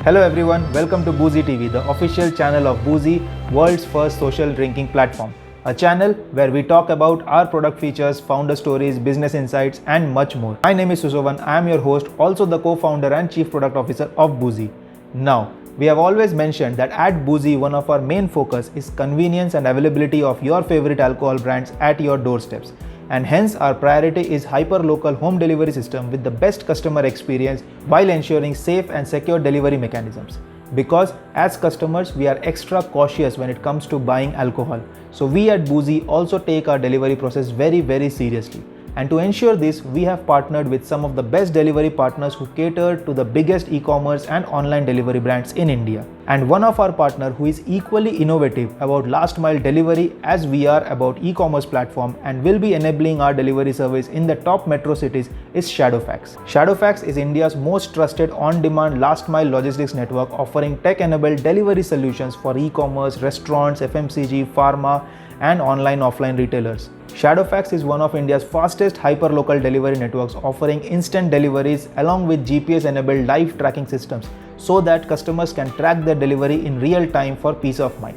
Hello everyone, welcome to Boozy TV, the official channel of Boozy, world's first social drinking platform. A channel where we talk about our product features, founder stories, business insights, and much more. My name is Susovan, I am your host, also the co-founder and chief product officer of Boozy. Now, we have always mentioned that at Boozy, one of our main focus is convenience and availability of your favorite alcohol brands at your doorsteps. And hence our priority is hyper-local home delivery system with the best customer experience while ensuring safe and secure delivery mechanisms. Because as customers, we are extra cautious when it comes to buying alcohol. So we at Boozy also take our delivery process very seriously. And to ensure this, we have partnered with some of the best delivery partners who cater to the biggest e-commerce and online delivery brands in India. And one of our partners who is equally innovative about last mile delivery as we are about e-commerce platform and will be enabling our delivery service in the top metro cities is Shadowfax. Shadowfax is India's most trusted on-demand last mile logistics network offering tech-enabled delivery solutions for e-commerce, restaurants, FMCG, pharma, and online-offline retailers. Shadowfax is one of India's fastest hyperlocal delivery networks offering instant deliveries along with GPS-enabled live tracking systems so that customers can track their delivery in real time for peace of mind.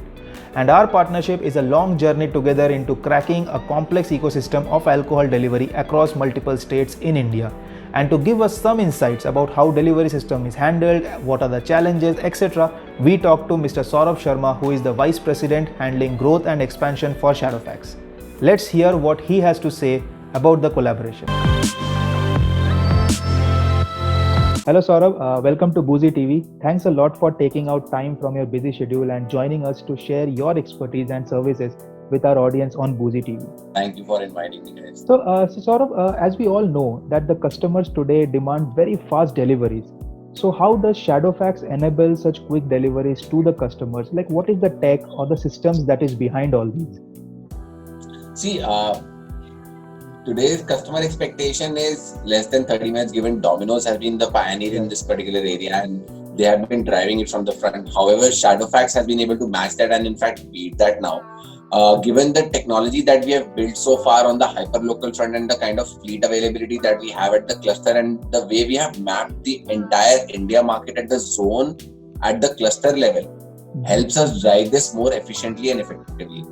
And our partnership is a long journey together into cracking a complex ecosystem of alcohol delivery across multiple states in India. And to give us some insights about how delivery system is handled, what are the challenges, etc., we talked to Mr. Saurabh Sharma, who is the Vice President handling growth and expansion for Shadowfax. Let's hear what he has to say about the collaboration. Hello Saurabh, welcome to Boozy TV. Thanks a lot for taking out time from your busy schedule and joining us to share your expertise and services with our audience on Boozy TV. Thank you for inviting me, guys. So Saurabh, as we all know that the customers today demand very fast deliveries. So how does Shadowfax enable such quick deliveries to the customers? Like what is the tech or the systems that is behind all these? See, today's customer expectation is less than 30 minutes, given Domino's has been the pioneer in this particular area and they have been driving it from the front. However, Shadowfax has been able to match that and in fact beat that now. Given the technology that we have built so far on the hyperlocal front and the kind of fleet availability that we have at the cluster and the way we have mapped the entire India market at the zone at the cluster level helps us drive this more efficiently and effectively.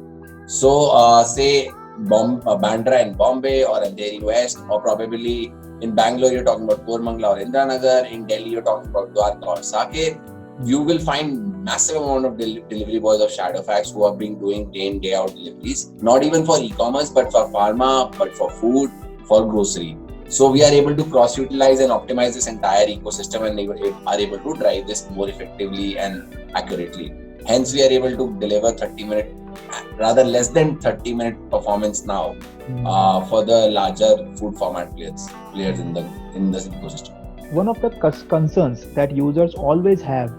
So say Bandra in Bombay or Andheri West, or probably in Bangalore you're talking about Koramangala or Indranagar, in Delhi you're talking about Dwarka or Saket, you will find massive amount of delivery boys of Shadowfax who have been doing day in day out deliveries, not even for e-commerce but for pharma, but for food, for grocery. So we are able to cross utilize and optimize this entire ecosystem and are able to drive this more effectively and accurately. Hence we are able to deliver 30-minute, rather less than 30-minute performance now for the larger food format players in this ecosystem. One of the concerns that users always have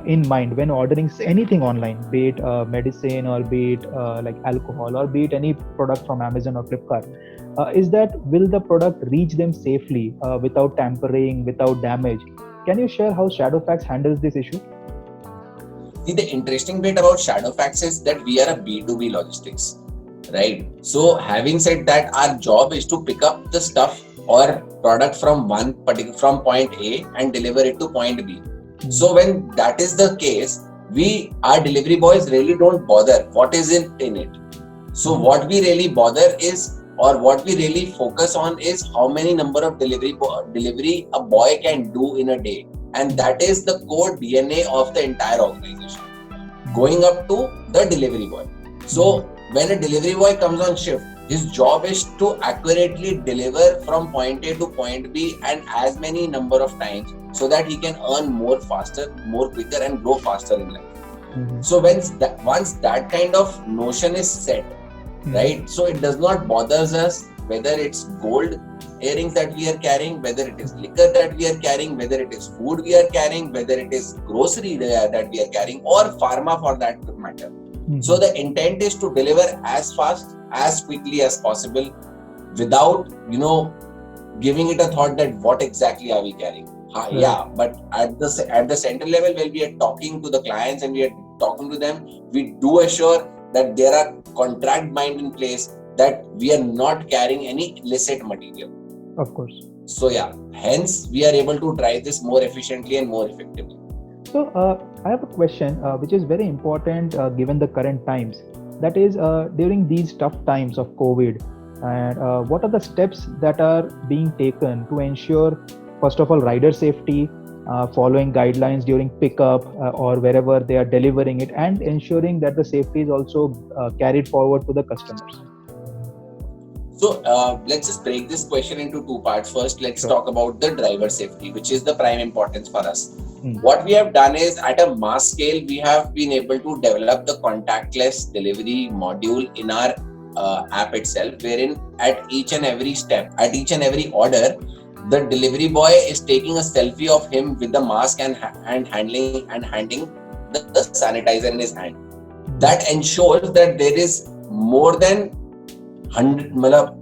in mind when ordering anything online, be it medicine or be it like alcohol or be it any product from Amazon or Flipkart, is that will the product reach them safely without tampering, without damage? Can you share how Shadowfax handles this issue? See, the interesting bit about Shadowfax is that we are a B2B logistics, right? So having said that, our job is to pick up the stuff or product from from point A and deliver it to point B. So when that is the case, our delivery boys really don't bother what is in it. So what we really bother is, or what we really focus on is how many number of delivery a boy can do in a day. And that is the core DNA of the entire organization, going up to the delivery boy. So when a delivery boy comes on shift, his job is to accurately deliver from point A to point B and as many number of times so that he can earn more faster, more quicker and grow faster in life. So once that kind of notion is set, right? So it does not bother us whether it's gold earrings that we are carrying, whether it is liquor that we are carrying, whether it is food we are carrying, whether it is grocery that we are carrying, or pharma for that matter. So the intent is to deliver as fast, as quickly as possible without, giving it a thought that what exactly are we carrying. Yeah, but at the center level, when we are talking to the clients and we are talking to them, we do assure that there are contract bind in place that we are not carrying any illicit material. Of course. So yeah, hence we are able to drive this more efficiently and more effectively. I have a question which is very important given the current times. That is, during these tough times of COVID, and what are the steps that are being taken to ensure, first of all, rider safety, following guidelines during pickup or wherever they are delivering it, and ensuring that the safety is also carried forward to the customers? So let's just break this question into two parts. First, let's Sure. talk about the driver safety, which is the prime importance for us. Hmm. What we have done is at a mass scale, we have been able to develop the contactless delivery module in our app itself, wherein at each and every step, at each and every order, the delivery boy is taking a selfie of him with the mask and handing the sanitizer in his hand. That ensures that there is more than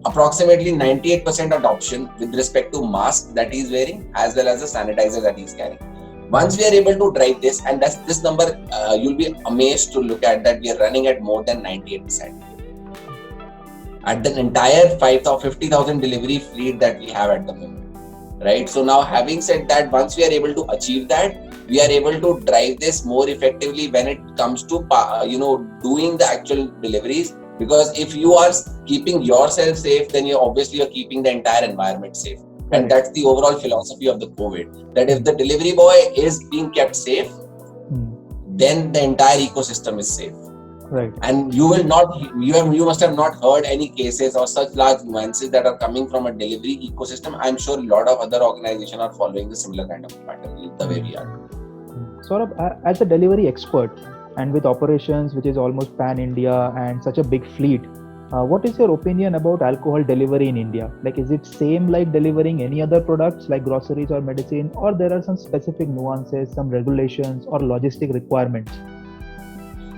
approximately 98% adoption with respect to mask that he is wearing as well as the sanitizer that he is carrying. Once we are able to drive this, and that's this number, you'll be amazed to look at that we are running at more than 98% at the entire 50,000 delivery fleet that we have at the moment. Right. So now, having said that, once we are able to achieve that, we are able to drive this more effectively when it comes to doing the actual deliveries. Because if you are keeping yourself safe, then you're keeping the entire environment safe. Correct. And that's the overall philosophy of the COVID. That if the delivery boy is being kept safe, then the entire ecosystem is safe. Right. And you must have not heard any cases or such large nuances that are coming from a delivery ecosystem. I'm sure a lot of other organizations are following the similar kind of pattern the way we are. Saurabh, as a delivery expert and with operations which is almost pan-India and such a big fleet, what is your opinion about alcohol delivery in India? Like, is it same like delivering any other products like groceries or medicine, or there are some specific nuances, some regulations or logistic requirements?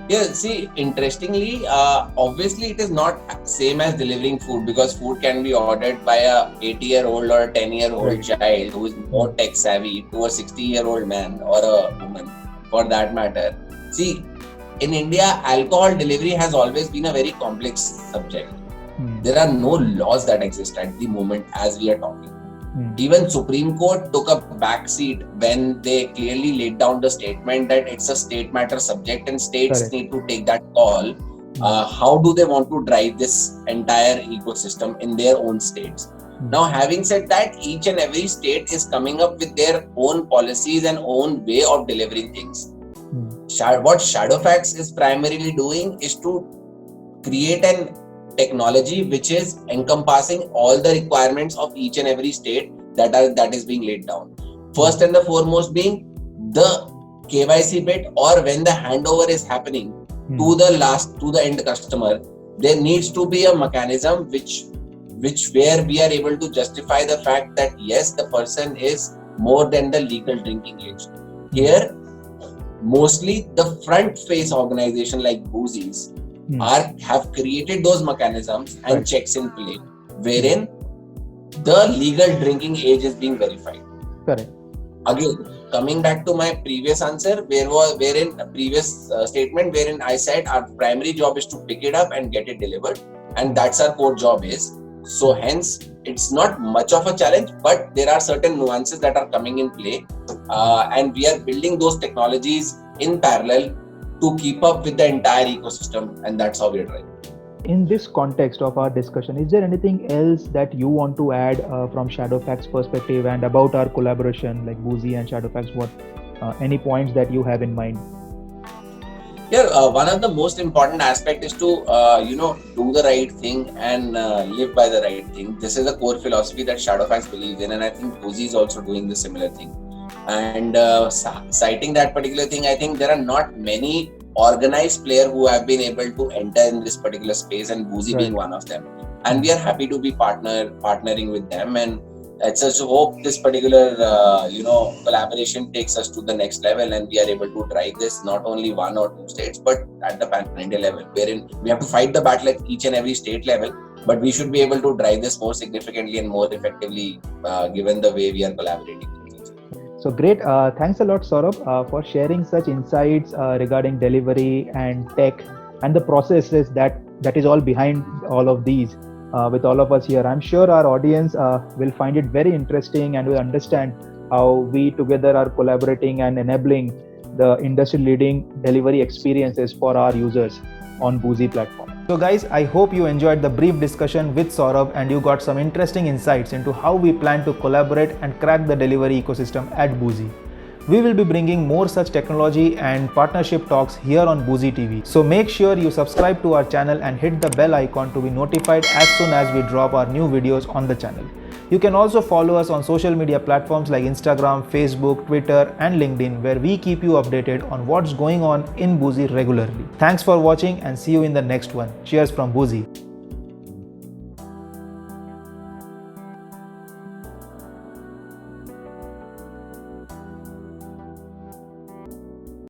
Yeah, see, interestingly, obviously it is not same as delivering food, because food can be ordered by a 80-year-old or a 10-year-old Right. child who is more tech savvy to a 60-year-old man or a woman for that matter. See, in India, alcohol delivery has always been a very complex subject. There are no laws that exist at the moment as we are talking. Even Supreme Court took a backseat when they clearly laid down the statement that it's a state matter subject and states Correct. need to take that call. How do they want to drive this entire ecosystem in their own states? Now, having said that, each and every state is coming up with their own policies and own way of delivering things. What Shadowfax is primarily doing is to create an technology which is encompassing all the requirements of each and every state that is being laid down. First and the foremost being the KYC bit, or when the handover is happening to the end customer, there needs to be a mechanism which where we are able to justify the fact that yes, the person is more than the legal drinking age. Here, mostly the front face organization like Boozies have created those mechanisms and Right. checks in play, wherein the legal drinking age is being verified. Correct. Again, coming back to my previous answer, wherein a previous statement wherein I said our primary job is to pick it up and get it delivered, and that's our core job is. So hence, it's not much of a challenge, but there are certain nuances that are coming in play, and we are building those technologies in parallel to keep up with the entire ecosystem, and that's how we are driving. In this context of our discussion, is there anything else that you want to add from Shadowfax perspective and about our collaboration, like Boozy and Shadowfax? What any points that you have in mind? Yeah, one of the most important aspect is to do the right thing and live by the right thing. This is a core philosophy that Shadowfax believes in, and I think Boozy is also doing the similar thing. And citing that particular thing, I think there are not many organized players who have been able to enter in this particular space, and Boozy being one of them. And we are happy to be partnering with them, and let's just hope this particular collaboration takes us to the next level, and we are able to drive this not only one or two states, but at the pan-India level, wherein we have to fight the battle at each and every state level, but we should be able to drive this more significantly and more effectively given the way we are collaborating. So great. Thanks a lot, Saurabh, for sharing such insights regarding delivery and tech and the processes that is all behind all of these with all of us here. I'm sure our audience will find it very interesting and will understand how we together are collaborating and enabling the industry leading delivery experiences for our users on Boozy platform. So guys, I hope you enjoyed the brief discussion with Saurabh and you got some interesting insights into how we plan to collaborate and crack the delivery ecosystem at Boozy. We will be bringing more such technology and partnership talks here on Boozy TV. So make sure you subscribe to our channel and hit the bell icon to be notified as soon as we drop our new videos on the channel. You can also follow us on social media platforms like Instagram, Facebook, Twitter and LinkedIn, where we keep you updated on what's going on in Boozy regularly. Thanks for watching and see you in the next one. Cheers from Boozy.